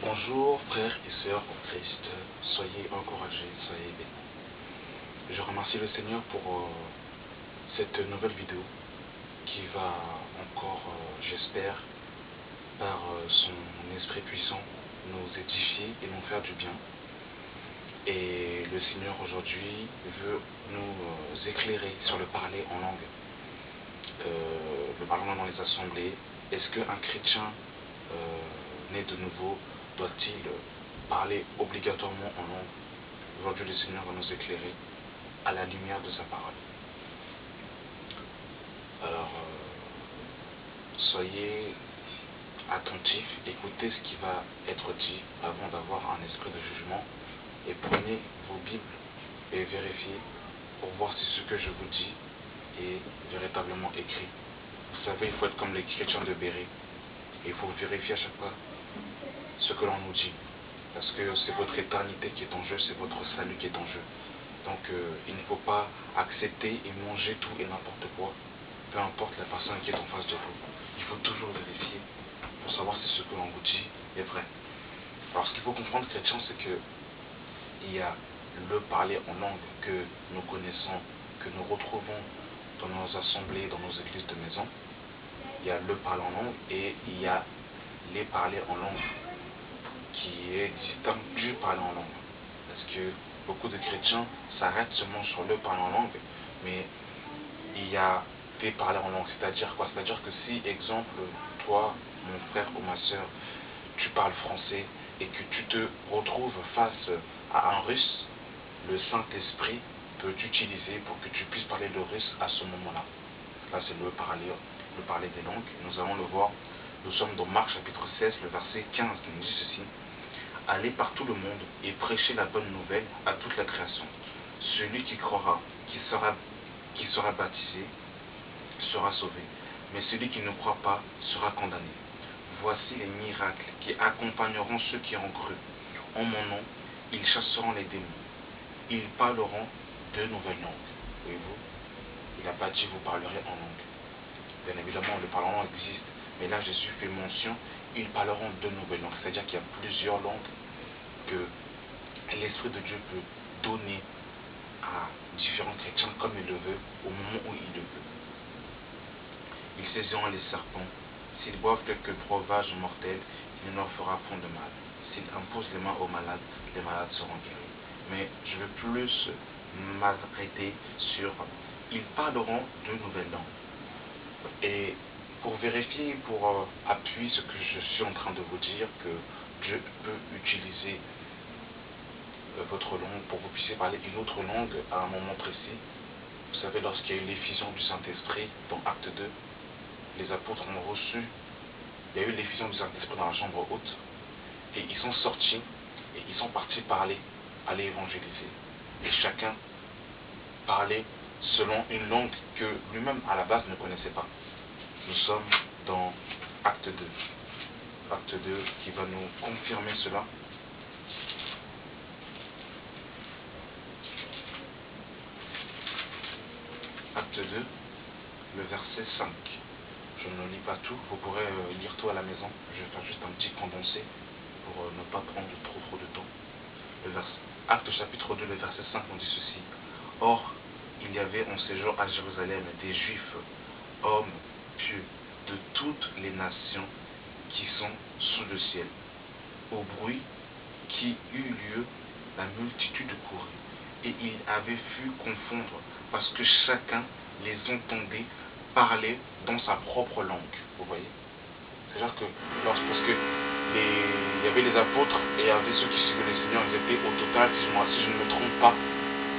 Bonjour frères et sœurs en Christ, soyez encouragés, soyez bénis. Je remercie le Seigneur pour cette nouvelle vidéo qui va encore, j'espère, par son esprit puissant, nous édifier et nous faire du bien. Et le Seigneur aujourd'hui veut nous éclairer sur le parler en langue, le parler dans les assemblées. Est-ce qu'un chrétien né de nouveau doit-il parler obligatoirement en langue? Aujourd'hui, le Seigneur va nous éclairer à la lumière de sa parole. Alors, soyez attentifs, écoutez ce qui va être dit avant d'avoir un esprit de jugement, et prenez vos Bibles et vérifiez pour voir si ce que je vous dis est véritablement écrit. Vous savez, il faut être comme les chrétiens de Béret. Il faut vérifier à chaque fois ce que l'on nous dit, parce que c'est votre éternité qui est en jeu, c'est votre salut qui est en jeu. Donc il ne faut pas accepter et manger tout et n'importe quoi, peu importe la personne qui est en face de vous. Il faut toujours vérifier pour savoir si ce que l'on vous dit est vrai. Alors ce qu'il faut comprendre, chrétien, c'est que il y a le parler en langue que nous connaissons, que nous retrouvons dans nos assemblées, dans nos églises de maison. Il y a le parler en langue et il y a les parler en langue qui est distinct du parler en langue. Parce que beaucoup de chrétiens s'arrêtent seulement sur le parler en langue, mais il y a des parler en langue. C'est-à-dire quoi? C'est-à-dire que si, exemple, toi, mon frère ou ma soeur, tu parles français et que tu te retrouves face à un russe, le Saint-Esprit peut t'utiliser pour que tu puisses parler le russe à ce moment-là. Là, c'est le parler des langues. Nous allons le voir. Nous sommes dans Marc chapitre 16, le verset 15, qui nous dit ceci. Allez par tout le monde et prêchez la bonne nouvelle à toute la création. Celui qui croira, qui sera baptisé, sera sauvé. Mais celui qui ne croit pas sera condamné. Voici les miracles qui accompagneront ceux qui ont cru. En mon nom, ils chasseront les démons. Ils parleront de nouvelles langues. Voyez-vous, il n'a pas dit vous parlerez en langue. Bien évidemment, le parler en langue existe. Mais là, Jésus fait mention, ils parleront de nouvelles langues. C'est-à-dire qu'il y a plusieurs langues que l'Esprit de Dieu peut donner à différents chrétiens comme il le veut, au moment où il le veut. Ils saisiront les serpents. S'ils boivent quelques breuvages mortels, il ne leur fera point de mal. S'ils imposent les mains aux malades, les malades seront guéris. Mais je veux plus m'arrêter sur ils parleront de nouvelles langues. Et pour vérifier, pour appuyer ce que je suis en train de vous dire, que Dieu peut utiliser votre langue pour que vous puissiez parler une autre langue à un moment précis. Vous savez, lorsqu'il y a eu l'effusion du Saint-Esprit dans Acte 2, les apôtres ont reçu, il y a eu l'effusion du Saint-Esprit dans la chambre haute, et ils sont sortis, et ils sont partis parler, aller évangéliser. Et chacun parlait selon une langue que lui-même à la base ne connaissait pas. Nous sommes dans Acte 2. Acte 2 qui va nous confirmer cela. Acte 2, le verset 5. Je ne lis pas tout, vous pourrez lire tout à la maison. Je vais faire juste un petit condensé pour ne pas prendre trop de temps. Acte chapitre 2, le verset 5, on dit ceci. Or, il y avait en séjour à Jérusalem des Juifs, hommes pieux, de toutes les nations qui sont sous le ciel. Au bruit qui eut lieu, la multitude courait, et il avait pu confondre, parce que chacun les entendait parler dans sa propre langue. Vous voyez? C'est-à-dire que parce que il y avait les apôtres et il y avait ceux qui suivaient le Seigneur, ils étaient au total, si je ne me trompe pas,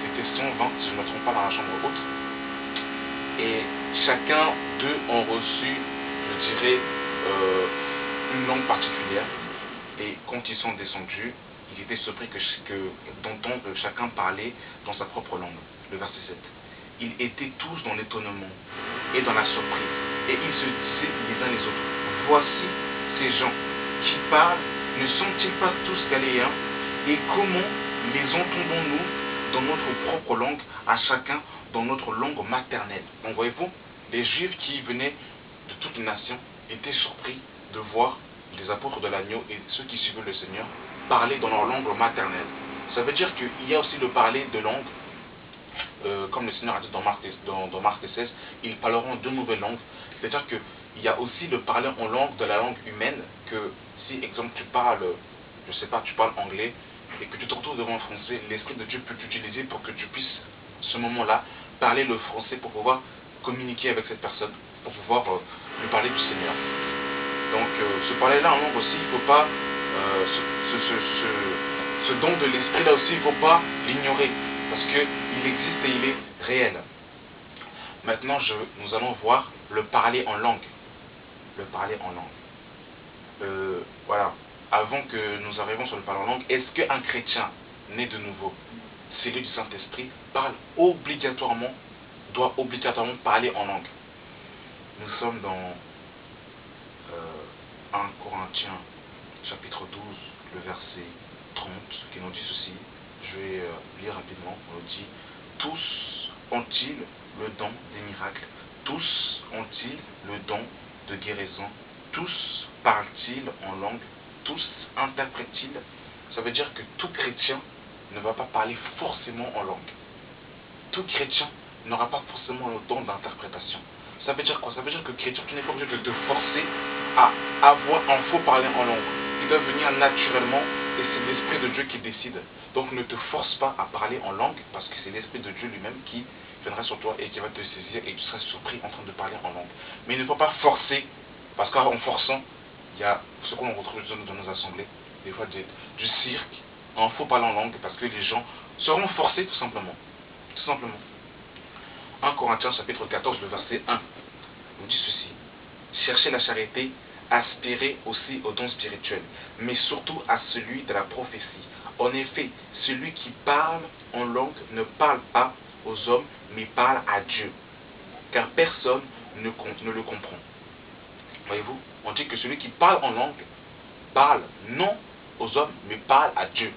c'était 120, si je ne me trompe pas, dans la chambre haute. Et chacun d'eux ont reçu, je dirais, une langue particulière. Et quand ils sont descendus, ils étaient surpris d'entendre chacun parler dans sa propre langue. Le verset 7. Ils étaient tous dans l'étonnement et dans la surprise. Et ils se disaient les uns les autres, voici ces gens qui parlent, ne sont-ils pas tous galiléens? Et comment les entendons-nous dans notre propre langue, à chacun dans notre langue maternelle? Donc voyez-vous, les Juifs qui venaient de toutes les nations étaient surpris de voir les apôtres de l'agneau et ceux qui suivent le Seigneur parlaient dans leur langue maternelle. Ça veut dire qu'il y a aussi le parler de langue, comme le Seigneur a dit dans Marc 16, ils parleront deux nouvelles langues. C'est-à-dire qu'il y a aussi le parler en langue de la langue humaine, que si, exemple, tu parles, je sais pas, tu parles anglais, et que tu te retrouves devant un Français, l'Esprit de Dieu peut t'utiliser pour que tu puisses, ce moment-là, parler le français pour pouvoir communiquer avec cette personne, pour pouvoir lui parler du Seigneur. Donc, ce parler-là en langue aussi, il ne faut pas, ce don de l'Esprit-là aussi, il ne faut pas l'ignorer, parce qu'il existe et il est réel. Maintenant, nous allons voir le parler en langue. Le parler en langue. Voilà. Avant que nous arrivions sur le parler en langue, est-ce qu'un chrétien né de nouveau, scellé du Saint-Esprit, doit obligatoirement parler en langue? Nous sommes dans 1 Corinthiens chapitre 12, le verset 30, qui nous dit ceci. Je vais lire rapidement. On nous dit: tous ont-ils le don des miracles? Tous ont-ils le don de guérison? Tous parlent-ils en langue? Tous interprètent-ils? Ça veut dire que tout chrétien ne va pas parler forcément en langue. Tout chrétien n'aura pas forcément le don d'interprétation. Ça veut dire quoi? Ça veut dire que chrétien, tu n'es pas obligé de te forcer à avoir un faux parler en langue. Il doit venir naturellement et c'est l'Esprit de Dieu qui décide. Donc ne te force pas à parler en langue parce que c'est l'Esprit de Dieu lui-même qui viendra sur toi et qui va te saisir et tu seras surpris en train de parler en langue. Mais il ne faut pas forcer, parce qu'en forçant, il y a ce qu'on retrouve dans nos assemblées, des fois du cirque, un faux parler en langue parce que les gens seront forcés tout simplement. Tout simplement. 1 Corinthiens chapitre 14, le verset 1 nous dit ceci: cherchez la charité, aspirez aussi au don spirituel, mais surtout à celui de la prophétie. En effet, celui qui parle en langue ne parle pas aux hommes, mais parle à Dieu, car personne ne le comprend. Voyez-vous, on dit que celui qui parle en langue parle non aux hommes, mais parle à Dieu,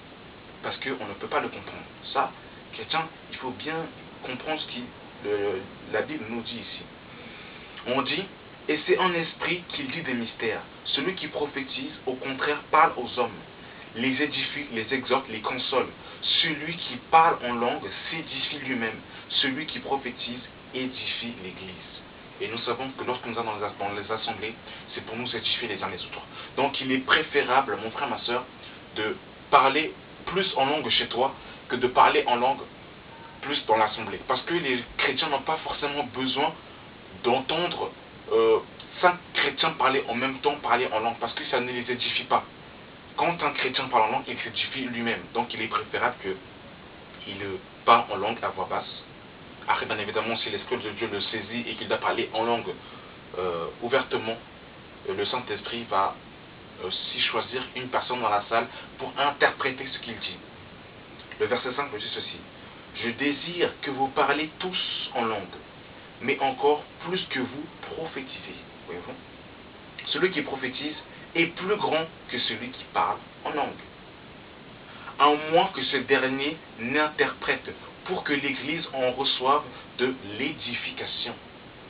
parce qu'on ne peut pas le comprendre. Ça, chrétien, il faut bien comprendre ce que la Bible nous dit ici. On dit: et c'est en esprit qu'il dit des mystères. Celui qui prophétise, au contraire, parle aux hommes, les édifie, les exhorte, les console. Celui qui parle en langue s'édifie lui-même. Celui qui prophétise édifie l'Église. Et nous savons que lorsque nous sommes dans les assemblées, c'est pour nous édifier les uns les autres. Donc il est préférable, mon frère, ma soeur, de parler plus en langue chez toi que de parler en langue plus dans l'assemblée. Parce que les chrétiens n'ont pas forcément besoin d'entendre 5 chrétiens parler en même temps, parler en langue, parce que ça ne les édifie pas. Quand un chrétien parle en langue, il s'édifie lui-même. Donc il est préférable qu'il parle en langue à voix basse. Après, bien évidemment, si l'Esprit de Dieu le saisit et qu'il doit parler en langue ouvertement, le Saint-Esprit va aussi choisir une personne dans la salle pour interpréter ce qu'il dit. Le verset 5 me dit ceci: je désire que vous parlez tous en langue, mais encore plus que vous prophétisez. Voyez-vous, celui qui prophétise est plus grand que celui qui parle en langue, à moins que ce dernier n'interprète, pour que l'Église en reçoive de l'édification.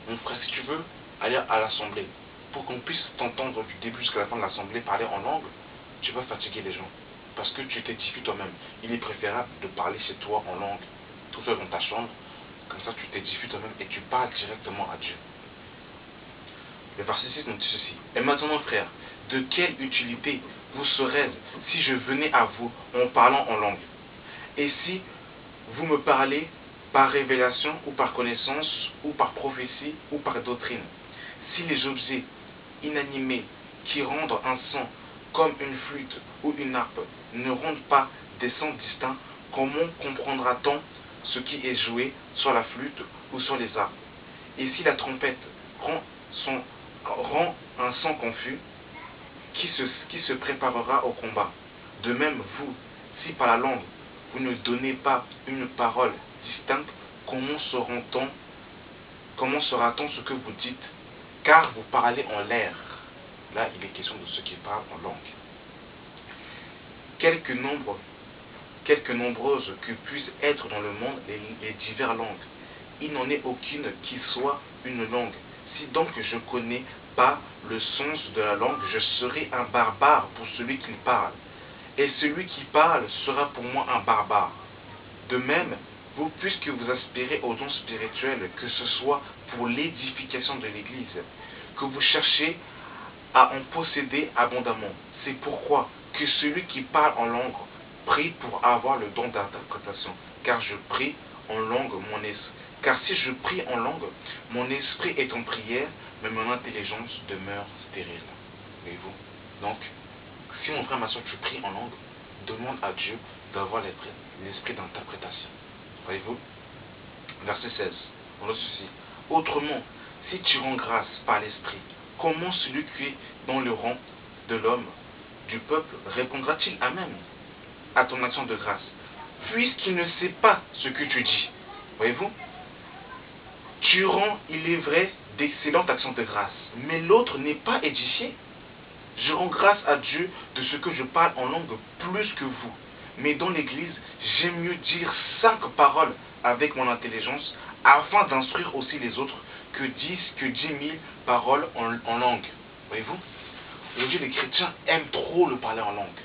Mon frère, si tu veux aller à l'assemblée, pour qu'on puisse t'entendre du début jusqu'à la fin de l'assemblée parler en langue, tu vas fatiguer les gens, parce que tu t'édifies toi-même. Il est préférable de parler chez toi en langue, tout seul dans ta chambre, comme ça tu t'édifies toi-même et tu parles directement à Dieu. Le verset 6 nous dit ceci: et maintenant, frères, de quelle utilité vous serais-je si je venais à vous en parlant en langue? Et si vous me parlez par révélation ou par connaissance ou par prophétie ou par doctrine? Si les objets inanimés qui rendent un son comme une flûte ou une harpe ne rendent pas des sons distincts, comment comprendra-t-on ce qui est joué sur la flûte ou sur les harpes? Et si la trompette rend un son confus, qui se préparera au combat? De même, vous, si par la langue vous ne donnez pas une parole distincte, comment saura-t-on ce que vous dites? Car vous parlez en l'air. Là, il est question de ceux qui parlent en langue. Quelque nombreuses que puissent être dans le monde les diverses langues, il n'en est aucune qui soit une langue. Si donc je connais pas le sens de la langue, je serai un barbare pour celui qui parle. Et celui qui parle sera pour moi un barbare. De même, vous, puisque vous aspirez aux dons spirituels, que ce soit pour l'édification de l'Église, que vous cherchez à en posséder abondamment. C'est pourquoi que celui qui parle en langue prie pour avoir le don d'interprétation, car je prie en langue mon esprit. Car si je prie en langue, mon esprit est en prière, mais mon intelligence demeure stérile. Voyez-vous? Donc, si mon frère, ma soeur, tu pries en langue, demande à Dieu d'avoir l'esprit d'interprétation. Voyez-vous? Verset 16. On a ceci. Autrement, si tu rends grâce par l'esprit, comment celui qui est dans le rang de l'homme, du peuple, répondra-t-il Amen à ton action de grâce, puisqu'il ne sait pas ce que tu dis? Voyez-vous? Tu rends, il est vrai, d'excellentes actions de grâce, mais l'autre n'est pas édifié. Je rends grâce à Dieu de ce que je parle en langue plus que vous. Mais dans l'Église, j'aime mieux dire 5 paroles avec mon intelligence, afin d'instruire aussi les autres, que 10 000 paroles en langue. Voyez-vous? Aujourd'hui, les chrétiens aiment trop le parler en langue,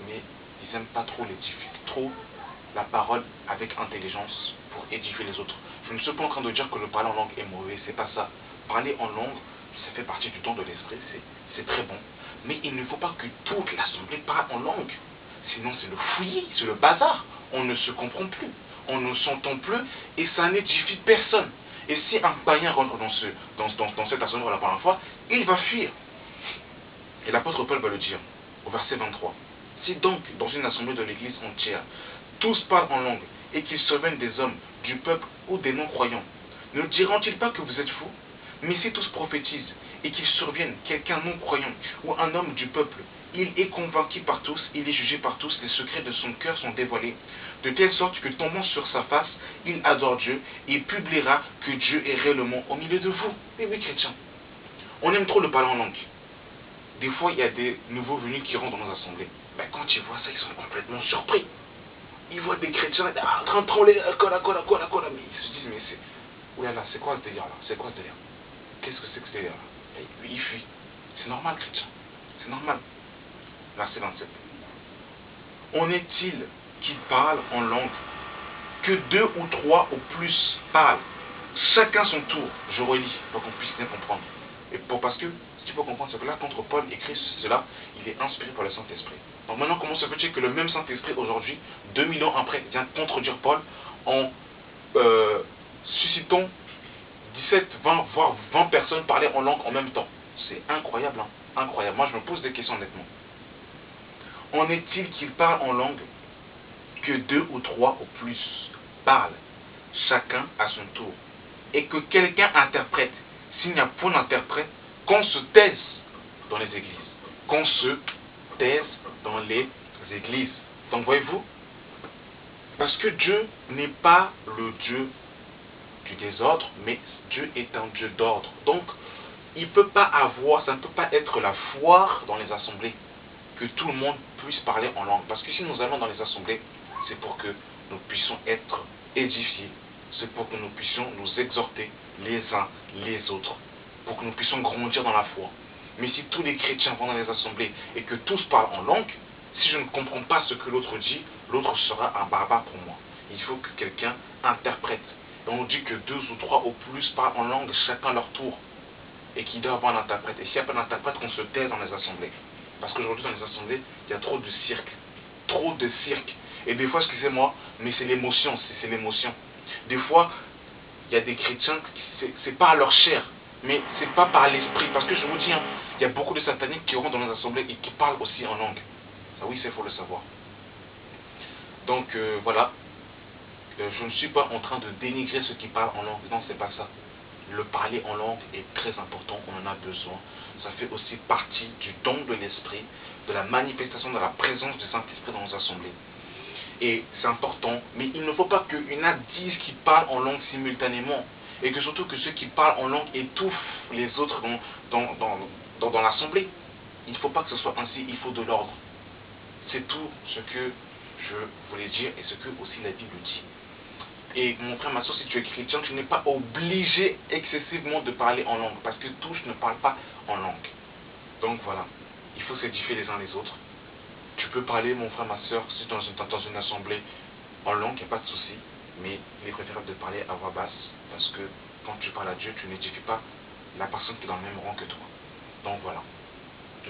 mais ils n'aiment pas trop l'édifier, trop la parole avec intelligence pour édifier les autres. Je ne suis pas en train de dire que le parler en langue est mauvais, c'est pas ça. Parler en langue, ça fait partie du don de l'esprit, c'est très bon. Mais il ne faut pas que toute l'assemblée parle en langue. Sinon c'est le fouillis, c'est le bazar. On ne se comprend plus, on ne s'entend plus et ça n'édifie personne. Et si un païen rentre dans cette assemblée pour la première fois, il va fuir. Et l'apôtre Paul va le dire au verset 23. Si donc dans une assemblée de l'église entière, tous parlent en langue et qu'ils surviennent des hommes, du peuple ou des non-croyants, ne diront-ils pas que vous êtes fous? Mais si tous prophétisent et qu'il survienne quelqu'un non-croyant ou un homme du peuple, il est convaincu par tous, il est jugé par tous, les secrets de son cœur sont dévoilés, de telle sorte que tombant sur sa face, il adore Dieu et publiera que Dieu est réellement au milieu de vous. Et oui, chrétiens, on aime trop le parler en langue. Des fois, il y a des nouveaux venus qui rentrent dans nos assemblées. Mais quand ils voient ça, ils sont complètement surpris. Ils voient des chrétiens en train de trembler, mais ils se disent, mais c'est... Oulala, c'est quoi ce délire là? C'est quoi ce délire? Qu'est-ce que c'est que ce délire là? Et lui, il fuit. C'est normal, chrétien. C'est normal. Verset 27. En est-il qui parle en langue, que 2 ou 3 ou plus parlent, chacun son tour? Je relis pour qu'on puisse bien comprendre. Et parce que, ce qu'il faut comprendre, c'est que là, quand Paul écrit cela, il est inspiré par le Saint-Esprit. Donc maintenant, comment se fait-il que le même Saint-Esprit, aujourd'hui, 2000 ans après, vient contredire Paul en suscitant 17, 20, voire 20 personnes parler en langue en même temps? C'est incroyable, hein? Incroyable. Moi, je me pose des questions honnêtement. En est-il qu'il parle en langue, que 2 ou 3 ou plus parlent, chacun à son tour, et que quelqu'un interprète? S'il n'y a point d'interprète, qu'on se taise dans les églises. Qu'on se taise dans les églises. Donc voyez-vous, parce que Dieu n'est pas le Dieu du désordre, mais Dieu est un Dieu d'ordre. Donc, il ne peut pas avoir, ça ne peut pas être la foire dans les assemblées, que tout le monde puisse parler en langue. Parce que si nous allons dans les assemblées, c'est pour que nous puissions être édifiés, c'est pour que nous puissions nous exhorter les uns les autres, pour que nous puissions grandir dans la foi. Mais si tous les chrétiens vont dans les assemblées et que tous parlent en langue, si je ne comprends pas ce que l'autre dit, l'autre sera un barbare pour moi. Il faut que quelqu'un interprète. Et on nous dit que 2 ou 3 ou plus parlent en langue, chacun leur tour, et qu'il doit avoir un interprète. Et s'il n'y a pas d'interprète, qu'on se taise dans les assemblées. Parce qu'aujourd'hui, dans les assemblées, il y a trop de cirque. Trop de cirque. Et des fois, excusez-moi, mais c'est l'émotion, c'est l'émotion. Des fois, il y a des chrétiens, c'est pas à leur chair, mais c'est pas par l'esprit. Parce que je vous dis, hein, il y a beaucoup de sataniques qui rentrent dans les assemblées et qui parlent aussi en langue. Ça oui, il faut le savoir. Donc voilà, je ne suis pas en train de dénigrer ceux qui parlent en langue. Non, c'est pas ça. Le parler en langue est très important, on en a besoin. Ça fait aussi partie du don de l'esprit, de la manifestation de la présence du Saint-Esprit dans nos assemblées. Et c'est important, mais il ne faut pas qu'il y en a 10 qui parlent en langue simultanément. Et que surtout que ceux qui parlent en langue étouffent les autres dans l'assemblée. Il ne faut pas que ce soit ainsi, il faut de l'ordre. C'est tout ce que je voulais dire et ce que aussi la Bible dit. Et mon frère, ma soeur, si tu es chrétien, tu n'es pas obligé excessivement de parler en langue, parce que tous ne parlent pas en langue. Donc voilà, il faut s'édifier les uns les autres. Tu peux parler, mon frère, ma soeur, si tu es dans une assemblée en langue, il n'y a pas de souci, mais il est préférable de parler à voix basse, parce que quand tu parles à Dieu, tu n'édifies pas la personne qui est dans le même rang que toi. Donc voilà.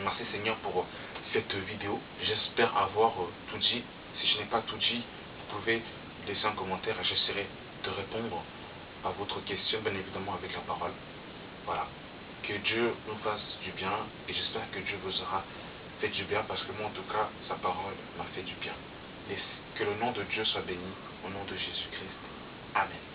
Merci Seigneur pour cette vidéo. J'espère avoir tout dit. Si je n'ai pas tout dit, vous pouvez laisser un commentaire et j'essaierai de répondre à votre question, bien évidemment avec la parole. Voilà. Que Dieu nous fasse du bien et j'espère que Dieu vous aura fait du bien parce que moi en tout cas, sa parole m'a fait du bien. Et que le nom de Dieu soit béni au nom de Jésus-Christ. Amen.